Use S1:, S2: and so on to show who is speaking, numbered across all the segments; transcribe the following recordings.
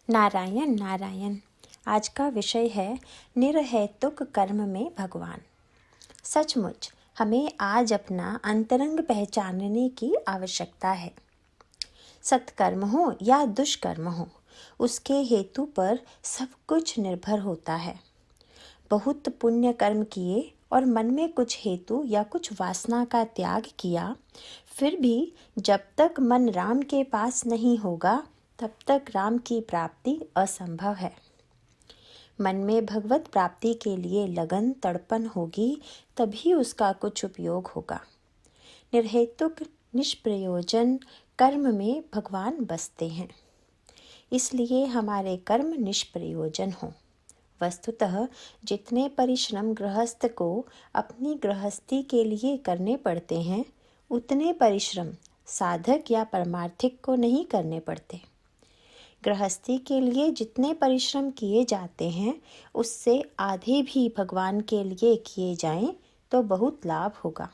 S1: नारायण नारायण। आज का विषय है निरहेतुक कर्म में भगवान। सचमुच हमें आज अपना अंतरंग पहचानने की आवश्यकता है। सत्कर्म हो या दुष्कर्म हो, उसके हेतु पर सब कुछ निर्भर होता है। बहुत पुण्य कर्म किए और मन में कुछ हेतु या कुछ वासना का त्याग किया, फिर भी जब तक मन राम के पास नहीं होगा तब तक राम की प्राप्ति असंभव है। मन में भगवत प्राप्ति के लिए लगन तड़पन होगी, तभी उसका कुछ उपयोग होगा। निर्हेतुक निष्प्रयोजन कर्म में भगवान बसते हैं, इसलिए हमारे कर्म निष्प्रयोजन हों। वस्तुतः जितने परिश्रम गृहस्थ को अपनी गृहस्थी के लिए करने पड़ते हैं, उतने परिश्रम साधक या परमार्थिक को नहीं करने पड़ते। गृहस्थी के लिए जितने परिश्रम किए जाते हैं, उससे आधे भी भगवान के लिए किए जाएं तो बहुत लाभ होगा।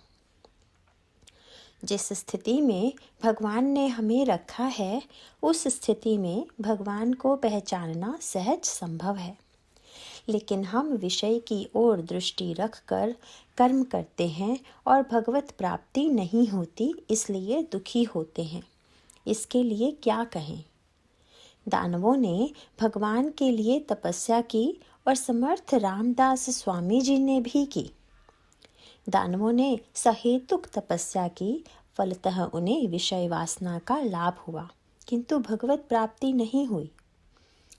S1: जिस स्थिति में भगवान ने हमें रखा है, उस स्थिति में भगवान को पहचानना सहज संभव है। लेकिन हम विषय की ओर दृष्टि रखकर कर्म करते हैं और भगवत प्राप्ति नहीं होती, इसलिए दुखी होते हैं। इसके लिए क्या कहें? दानवों ने भगवान के लिए तपस्या की और समर्थ रामदास स्वामी जी ने भी की। दानवों ने सहेतुक तपस्या की, फलतः उन्हें विषय वासना का लाभ हुआ, किंतु भगवत प्राप्ति नहीं हुई।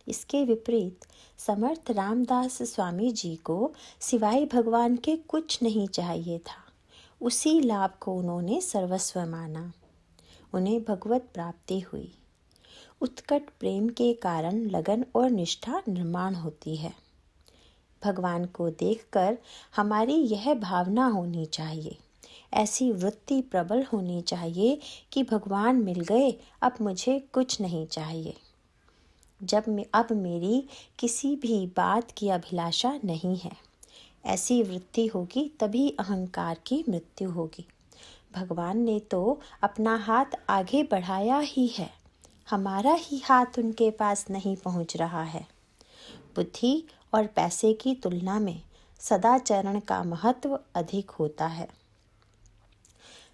S1: इसके विपरीत समर्थ रामदास स्वामी जी को सिवाय भगवान के कुछ नहीं चाहिए था। उसी लाभ को उन्होंने सर्वस्व माना। उन्हें भगवत प्राप्ति हुई। उत्कट प्रेम के कारण लगन और निष्ठा निर्माण होती है। भगवान को देखकर हमारी यह भावना होनी चाहिए, ऐसी वृत्ति प्रबल होनी चाहिए कि भगवान मिल गए, अब मुझे कुछ नहीं चाहिए। अब मेरी किसी भी बात की अभिलाषा नहीं है। ऐसी वृत्ति होगी तभी अहंकार की मृत्यु होगी। भगवान ने तो अपना हाथ आगे बढ़ाया ही है, हमारा ही हाथ उनके पास नहीं पहुंच रहा है। बुद्धि और पैसे की तुलना में सदाचरण का महत्व अधिक होता है।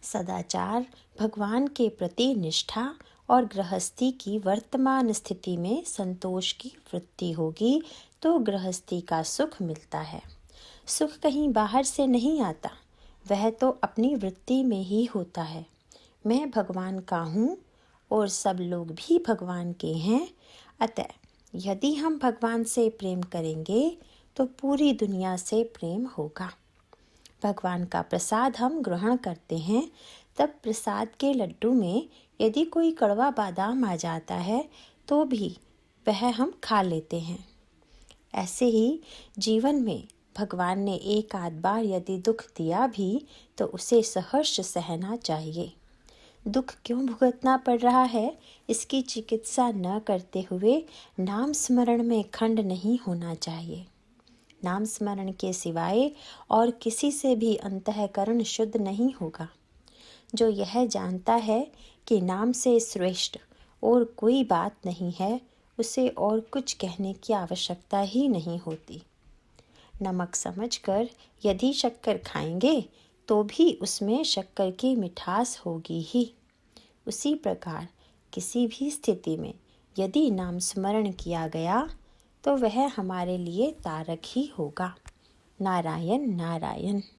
S1: सदाचार भगवान के प्रति निष्ठा और गृहस्थी की वर्तमान स्थिति में संतोष की वृत्ति होगी तो गृहस्थी का सुख मिलता है। सुख कहीं बाहर से नहीं आता, वह तो अपनी वृत्ति में ही होता है। मैं भगवान का हूँ और सब लोग भी भगवान के हैं। अतः यदि हम भगवान से प्रेम करेंगे तो पूरी दुनिया से प्रेम होगा। भगवान का प्रसाद हम ग्रहण करते हैं, तब प्रसाद के लड्डू में यदि कोई कड़वा बादाम आ जाता है तो भी वह हम खा लेते हैं। ऐसे ही जीवन में भगवान ने एक आध बार यदि दुख दिया भी तो उसे सहर्ष सहना चाहिए। दुख क्यों भुगतना पड़ रहा है, इसकी चिकित्सा न करते हुए नाम स्मरण में खंड नहीं होना चाहिए। नाम स्मरण के सिवाय और किसी से भी अंतःकरण शुद्ध नहीं होगा। जो यह जानता है कि नाम से श्रेष्ठ और कोई बात नहीं है, उसे और कुछ कहने की आवश्यकता ही नहीं होती। नमक समझकर यदि शक्कर खाएंगे तो भी उसमें शक्कर की मिठास होगी ही। उसी प्रकार किसी भी स्थिति में यदि नाम स्मरण किया गया तो वह हमारे लिए तारक ही होगा। नारायण नारायण।